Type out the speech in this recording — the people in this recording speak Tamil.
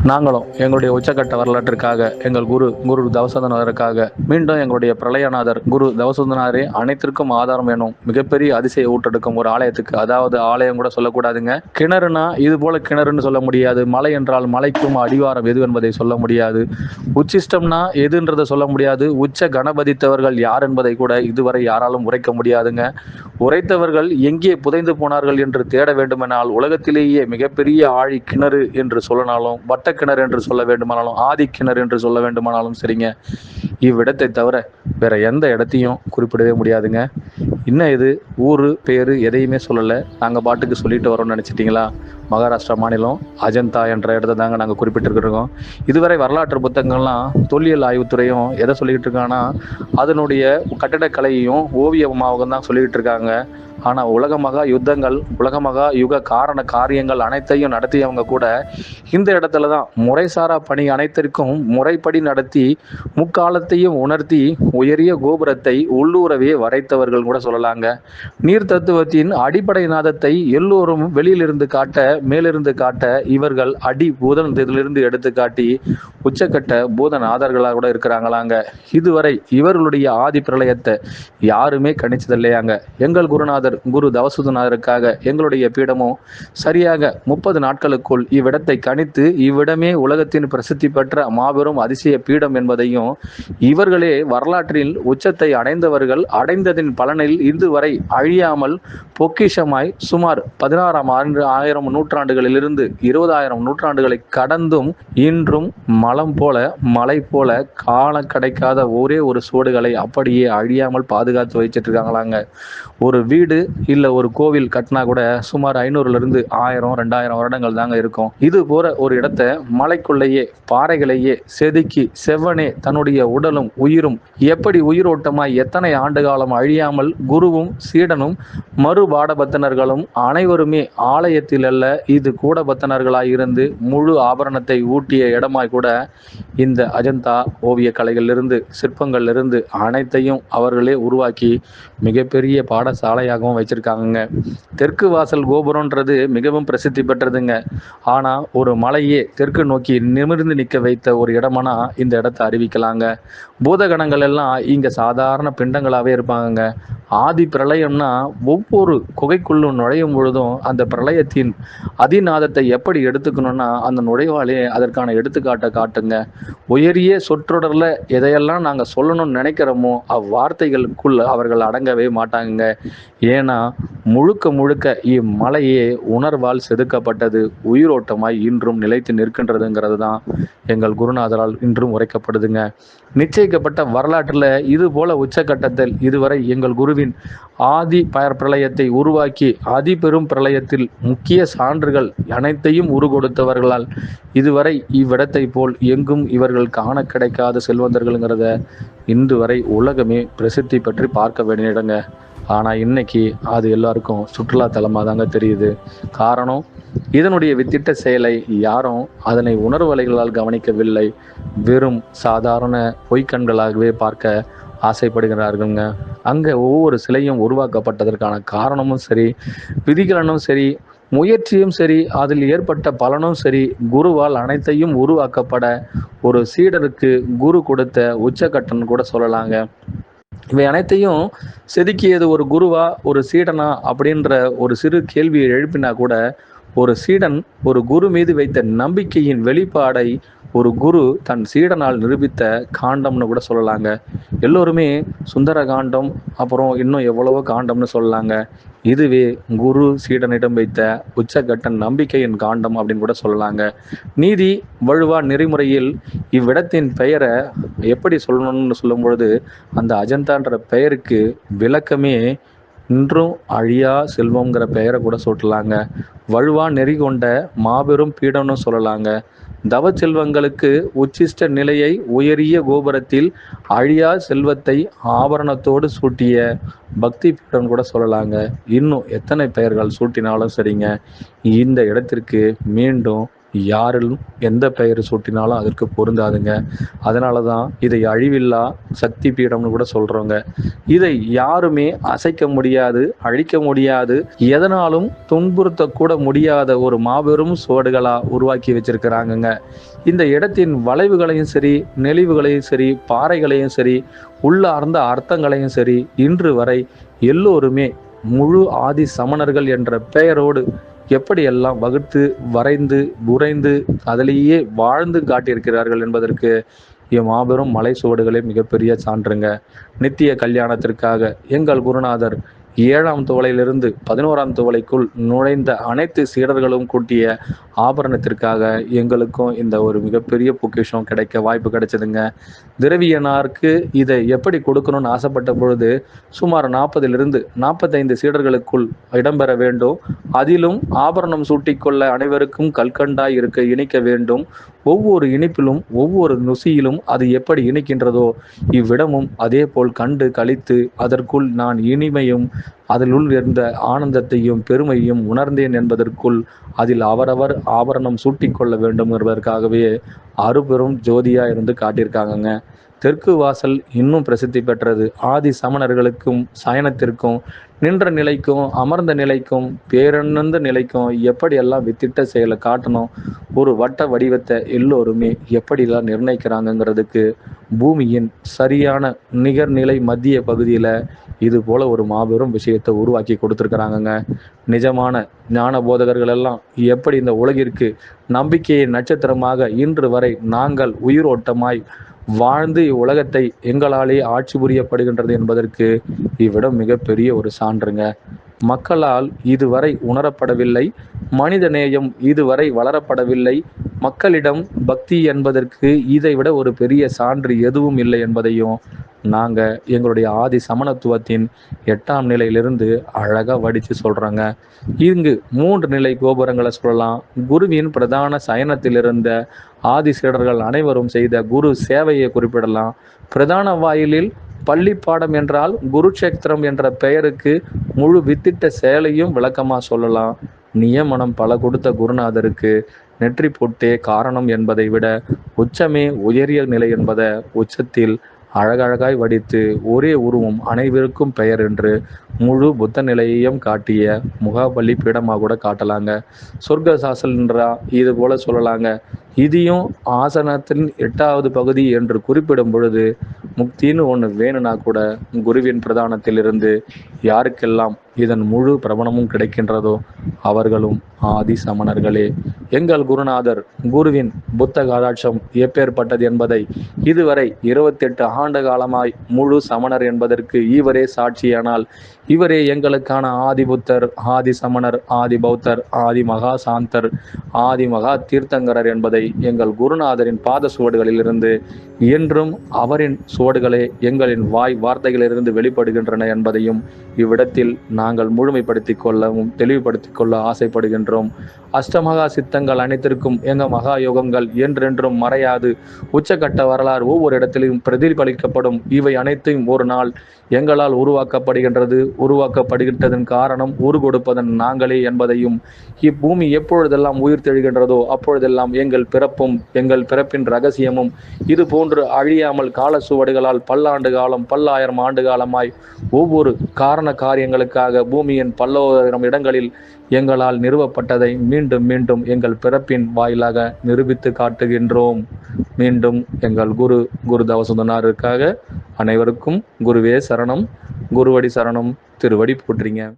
நாங்களும் எங்களுடைய உச்சக்கட்ட வரலாற்றிற்காக எங்கள் குரு தவசந்தனாருக்காக மீண்டும் எங்களுடைய பிரளயநாதர் குரு தவசந்தனாரே அனைத்திற்கும் ஆதாரம் வேணும். மிகப்பெரிய அதிசய ஊட்டெடுக்கும் ஒரு ஆலயத்துக்கு, அதாவது ஆலயம் கூட சொல்லக்கூடாதுங்க, கிணறுனா இது போல கிணறுன்னு சொல்ல முடியாது. மலை என்றால் மலைக்கும் அடிவாரம் எது என்பதை சொல்ல முடியாது. உச்சிஷ்டம்னா எதுன்றதை சொல்ல முடியாது. உச்ச கணபதித்தவர்கள் யார் என்பதை கூட இதுவரை யாராலும் உரைக்க முடியாதுங்க. உரைத்தவர்கள் எங்கே புதைந்து போனார்கள் என்று தேட வேண்டுமென்றால் உலகத்திலேயே மிகப்பெரிய ஆழி கிணறு என்று சொல்லனாலும், வட்ட கிணறு என்று சொல்ல வேண்டுமானாலும், ஆதி கிணறு என்று சொல்ல வேண்டுமானாலும் சரிங்க, இவ்விடத்தை தவிர வேற எந்த இடத்தையும் குறிப்பிடவே முடியாதுங்க. இன்னும் இது ஊரு பேரு எதையுமே சொல்லலை, நாங்கள் பாட்டுக்கு சொல்லிட்டு வரோம்னு நினச்சிட்டிங்களா? மகாராஷ்டிரா மாநிலம் அஜந்தா என்ற இடத்த தாங்க நாங்கள் குறிப்பிட்டிருக்கிறோம். இதுவரை வரலாற்று புத்தகங்கள்லாம் தொல்லியல் ஆய்வுத்துறையும் எதை சொல்லிக்கிட்டு இருக்காங்கன்னா, அதனுடைய கட்டிடக்கலையையும் ஓவியமாகவும் தான் சொல்லிக்கிட்டு இருக்காங்க. ஆனால் உலக மகா யுத்தங்கள், உலக மகா யுக காரண காரியங்கள் அனைத்தையும் நடத்தியவங்க கூட இந்த இடத்துல தான் முறைசாரா பணி அனைத்திற்கும் முறைப்படி நடத்தி முக்காலத்தையும் உணர்த்தி உயரிய கோபுரத்தை உள்ளூரவே வரைத்தவர்கள் கூட சொல்லலாங்க. நீர் தத்துவத்தின் அடிப்படை நாதத்தை எல்லோரும் வெளியிலிருந்து காட்ட, மேலிருந்து காட்ட இவர்கள் அடி பூதனத்திலிருந்து எடுத்து காட்டி உச்சக்கட்ட பூதநாதர்களாக கூட இருக்கிறாங்களாங்க. இதுவரை இவர்களுடைய ஆதி பிரளயத்தை யாருமே கணிச்சதில்லையாங்க. எங்கள் குருநாதர் குரு தவசந்தனாருக்காக எங்களுடைய பீடமும் சரியாக 30 நாட்களுக்குள் இவ்விடத்தை கணித்து இவ்விடமே உலகத்தின் பிரசித்தி பெற்ற மாபெரும் அதிசய பீடம் என்பதையும், இவர்களே வரலாற்றில் உச்சத்தை அடைந்தவர்கள், அடைந்ததின் பலனில் இதுவரை அழியாமல் பொக்கிஷமாய் சுமார் 16,000 நூற்றாண்டுகளிலிருந்து 20,000 நூற்றாண்டுகளை கடந்தும் இன்றும் மலம் போல மலை போல காண கிடைக்காத ஒரே ஒரு சுவடுகளை அப்படியே அழியாமல் பாதுகாத்து வச்சுட்டு இருக்காங்களாங்க. ஒரு வீடு இல்லை ஒரு கோவில் கட்டினா கூட சுமார் 500லிருந்து 1000 2000 வருடங்கள் தாங்க இருக்கும். இது போற ஒரு இடத்த மலைக்குள்ளேயே பாறைகளையே செதுக்கி செவ்வனே தன்னுடைய உடலும் உயிரும் எப்படி உயிரோட்டமாய் எத்தனை ஆண்டு காலம் அழியாமல் குருவும் சீடனும் மறுபாடபத்தனர்களும் அனைவருமே ஆலயத்தில் அல்ல, இது கூட பத்தனர்களாய் இருந்து முழு ஆபரணத்தை ஊட்டிய இடமாய் கூட இந்த அஜந்தா ஓவிய கலைகளிலிருந்து சிற்பங்களிலிருந்து அனைத்தையும் அவர்களே உருவாக்கி மிகப்பெரிய பாடசாலையாகவும் வச்சிருக்காங்க. தெற்கு வாசல் கோபுரம்ன்றது மிகவும் பிரசித்தி பெற்றதுங்க. ஆனால் ஒரு மலையே தெற்கு நோக்கி நிமிர்ந்து நிற்க வைத்த ஒரு இடமானா இந்த இடத்தை அறிவிக்கலாங்க. பூதகணங்கள் எல்லாம் இங்கே சாதாரண பிண்டங்களாகவே இருப்பாங்க. ஆதி பிரளயம்னா ஒவ்வொரு குகைக்குள்ளும் நுழையும் பொழுதும் அந்த பிரளயத்தின் அதிநாதத்தை எப்படி எடுத்துக்கணும்னா அந்த நுழைவாலே அதற்கான எடுத்துக்காட்டை காட்டுங்க. உயரிய சொற்றொடரில் எதையெல்லாம் நாங்கள் சொல்லணும்னு நினைக்கிறோமோ அவ்வார்த்தைகளுக்குள்ள அவர்கள் அடங்கவே மாட்டாங்க. ஏன்னா முழுக்க முழுக்க இம்மலையே உணர்வால் செதுக்கப்பட்டது, உயிரோட்டமாய் இன்றும் நிலைத்து நிற்கின்றதுங்கிறது தான் எங்கள் குருநாதரால் இன்றும் உரைக்கப்படுதுங்க. நிச்சயிக்கப்பட்ட வரலாற்றில் இது போல உச்சக்கட்டத்தில் இதுவரை எங்கள் குருவின் ஆதி பிரளயத்தை உருவாக்கி அதிபெரும் பிரளயத்தில் முக்கிய சான்றுகள் அனைத்தையும் உருகொடுத்தவர்களால் இதுவரை இவ்விடத்தை போல் எங்கும் இவர்கள் காண கிடைக்காத செல்வந்தர்கள்ங்கிறத இன்று வரை உலகமே பிரசித்தி பற்றி பார்க்க வேண்டிய இடங்க. ஆனால் இன்னைக்கு அது எல்லாருக்கும் சுற்றுலா தலமாக தாங்க தெரியுது. காரணம், இதனுடைய வித்திட்ட செயலை யாரும் அதனை உணர்வலைகளால் கவனிக்கவில்லை, வெறும் சாதாரண பொய்க்கண்களாகவே பார்க்க ஆசைப்படுகிறார்கள்ங்க. அங்கே ஒவ்வொரு சிலையும் உருவாக்கப்பட்டதற்கான காரணமும் சரி, விதிகளும் சரி, முயற்சியும் சரி, அதில் ஏற்பட்ட பலனும் சரி, குருவால் அனைத்தையும் உருவாக்கப்பட ஒரு சீடருக்கு குரு கொடுத்த உச்சக்கட்டன் கூட சொல்லலாங்க. இவை அனைத்தையும் செதுக்கியது ஒரு குருவா ஒரு சீடனா அப்படின்ற ஒரு சிறு கேள்வியை எழுப்பினா கூட ஒரு சீடன் ஒரு குரு மீது வைத்த நம்பிக்கையின் வெளிப்பாடை ஒரு குரு தன் சீடனால் நிரூபித்த காண்டம்னு கூட சொல்லலாங்க. எல்லோருமே சுந்தர காண்டம் அப்புறம் இன்னும் எவ்வளவோ காண்டம்னு சொல்லலாங்க. இதுவே குரு சீடனிடம் வைத்த உச்சகட்ட நம்பிக்கையின் காண்டம் அப்படின்னு கூட சொல்லலாங்க. நீதி வழுவா நெறிமுறையில் இவ்விடத்தின் பெயரை எப்படி சொல்லணும்னு சொல்லும் பொழுது அந்த அஜந்தான்ற பெயருக்கு விளக்கமே இன்றும் அழியா செல்வங்கிற பெயரை கூட சொல்லலாங்க. வழுவா நெறி கொண்ட மாபெரும் பீடம்னு சொல்லலாங்க. தவ செல்வங்களுக்கு உச்சிஷ்ட நிலையை உயரிய கோபுரத்தில் அழியா செல்வத்தை ஆபரணத்தோடு சூட்டிய பக்தி பீடம் கூட சொல்லலாங்க. இன்னும் எத்தனை பெயர்கள் சூட்டினாலும் சரிங்க, இந்த இடத்திற்கு மீண்டும் யாரிலும் எந்த பெயர் சூட்டினாலும் அதற்கு பொருந்தாதுங்க. அதனால தான் இதை அழிவில்லா சக்தி பீடம்னு கூட சொல்கிறோங்க. இதை யாருமே அசைக்க முடியாது, அழிக்க முடியாது, எதனாலும் துன்புறுத்தக்கூட முடியாத ஒரு மாபெரும் சுவடுகளாக உருவாக்கி வச்சிருக்கிறாங்கங்க. இந்த இடத்தின் வளைவுகளையும் சரி, நெளிவுகளையும் சரி, பாறைகளையும் சரி, உள்ளார்ந்த அர்த்தங்களையும் சரி, இன்று வரை எல்லோருமே முழு ஆதி சமணர்கள் என்ற பெயரோடு எப்படியெல்லாம் வகுத்து வரைந்து உறைந்து அதிலேயே வாழ்ந்து காட்டியிருக்கிறார்கள் என்பதற்கு மாபெரும் மலை சுவடுகளே மிகப்பெரிய சான்றுங்க. நித்திய கல்யாணத்திற்காக எங்கள் குருநாதர் 7ஆம் துவலையிலிருந்து 11ஆம் துவலைக்குள் நுழைந்த அனைத்து சீடர்களும் கூட்டிய ஆபரணத்திற்காக எங்களுக்கும் இந்த ஒரு மிகப்பெரிய பொக்கிஷம் கிடைக்க வாய்ப்பு கிடைச்சதுங்க. திரவியனாருக்கு இதை எப்படி கொடுக்கணும்னு ஆசைப்பட்ட பொழுது சுமார் 40லிருந்து 45 சீடர்களுக்குள் இடம்பெற வேண்டும். அதிலும் ஆபரணம் சூட்டிக்கொள்ள அனைவருக்கும் கல்கண்டாய் இருக்க இணைக்க வேண்டும். ஒவ்வொரு இனிப்பிலும் ஒவ்வொரு நுசியிலும் அது எப்படி இனிக்கின்றதோ இவ்விடமும் அதே போல் கண்டு கழித்து அதற்குள் நான் இனிமையும் அதிலுள் இருந்த ஆனந்தத்தையும் பெருமையும் உணர்ந்தேன் என்பதற்குள் அதில் அவரவர் ஆபரணம் சூட்டிக்கொள்ள வேண்டும் என்பதற்காகவே அருபெரும் ஜோதியாக இருந்து காட்டியிருக்காங்கங்க. தெற்கு வாசல் இன்னும் பிரசித்தி பெற்றது. ஆதி சமணர்களுக்கும் சயனத்திற்கும் நின்ற நிலைக்கும் அமர்ந்த நிலைக்கும் பேரணுந்த நிலைக்கும் எப்படியெல்லாம் வித்திட்ட செயலை காட்டணும், ஒரு வட்ட வடிவத்தை எல்லோருமே எப்படிலாம் நிர்ணயிக்கிறாங்கங்கிறதுக்கு பூமியின் சரியான நிகர்நிலை மத்திய பகுதியில் இது போல ஒரு மாபெரும் விஷயத்தை உருவாக்கி கொடுத்துருக்குறாங்கங்க. நிஜமான ஞான போதகர்கள் எல்லாம் எப்படி இந்த உலகிற்கு நம்பிக்கையை நட்சத்திரமாக இன்று வரை நாங்கள் உயிரோட்டமாய் வாழ்ந்து இவ்வுலகத்தை எங்களாலே ஆட்சி புரியப்படுகின்றது என்பதற்கு இவ்விடம் மிகப்பெரிய ஒரு சான்றுங்க. மக்களால் இதுவரை உணரப்படவில்லை, மனித நேயம் இதுவரை வளரப்படவில்லை, மக்களிடம் பக்தி என்பதற்கு இதைவிட ஒரு பெரிய சான்று எதுவும் இல்லை என்பதையும் நாங்கள் எங்களுடைய ஆதி சமணத்துவத்தின் 8ஆம் நிலையிலிருந்து அழகாக வடித்து சொல்கிறோங்க. இங்கு 3 நிலை கோபுரங்களை சொல்லலாம். குருவின் பிரதான சயனத்தில் இருந்த ஆதி சீடர்கள் அனைவரும் செய்த குரு சேவையை குறிப்பிடலாம். பிரதான வாயிலில் பள்ளிப்பாடம் என்றால் குருட்சேத்திரம் என்ற பெயருக்கு முழு வித்திட்ட செயலையும் விளக்கமாக சொல்லலாம். நியமனம் பல கொடுத்த குருநாதருக்கு நெற்றி பொட்டே காரணம் என்பதை விட உச்சமே உயரிய நிலை என்பதை உச்சத்தில் அழகழகாய் வடித்து ஒரே உருவம் அனைவருக்கும் பெயர் என்று முழு புத்த நிலையையும் காட்டிய முகாபலி பீடமாக கூட காட்டலாங்க. சொர்க்க சாசல் என்றா இது போல சொல்லலாங்க. இதையும் ஆசனத்தின் 8வது பகுதி என்று குறிப்பிடும் பொழுது முக்தின்னு ஒன்று வேணும்னா கூட குருவின் பிரதானத்திலிருந்து யாருக்கெல்லாம் இதன் முழு பிரபணமும் கிடைக்கின்றதோ அவர்களும் ஆதி சமணர்களே. எங்கள் குருநாதர் குருவின் புத்த கடாட்சம் எப்பேற்பட்டது என்பதை இதுவரை 28 ஆண்டு காலமாய் முழு சமணர் என்பதற்கு இவரே சாட்சியானால் இவரே எங்களுக்கான ஆதி புத்தர், ஆதி சமணர், ஆதி பௌத்தர், ஆதி மகா சாந்தர், ஆதி மகா தீர்த்தங்கரர் என்பதை எங்கள் குருநாதரின் பாத சுவடுகளிலிருந்து என்றும் அவரின் சுவடுகளே எங்களின் வாய் வார்த்தைகளிலிருந்து வெளிப்படுகின்றன என்பதையும் இவ்விடத்தில் நாங்கள் முழுமைப்படுத்திக் கொள்ளவும் தெளிவுபடுத்திக் கொள்ள ஆசைப்படுகின்றோம். அஷ்டமகா சித்தங்கள் அனைத்திற்கும் எங்கள் மகா யோகங்கள் என்றென்றும் மறையாது உச்சக்கட்ட வரலாறு ஒவ்வொரு இடத்திலும் பிரதிபலிக்கப்படும். இவை அனைத்தையும் ஒரு நாள் எங்களால் உருவாக்கப்படுகின்றதன் காரணம் உரு கொடுப்பதன் நாங்களே என்பதையும் இப்பூமி எப்பொழுதெல்லாம் உயிர் தெழுகின்றதோ அப்பொழுதெல்லாம் எங்கள் பிறப்பும் எங்கள் பிறப்பின் ரகசியமும் இது போன்று அழியாமல் கால சுவடுகளால் பல்லாண்டு காலம் பல்லாயிரம் ஆண்டு காலமாய் ஒவ்வொரு காரண காரியங்களுக்காக பூமியின் பல்லாயிரம் இடங்களில் எங்களால் நிறுவப்பட்டதை மீண்டும் மீண்டும் எங்கள் பிறப்பின் வாயிலாக நிரூபித்து காட்டுகின்றோம். மீண்டும் எங்கள் குரு தவசுந்தனாருக்காக அனைவருக்கும் குருவே சரணம், குருவடி சரணம், திருவடி போற்றிங்க.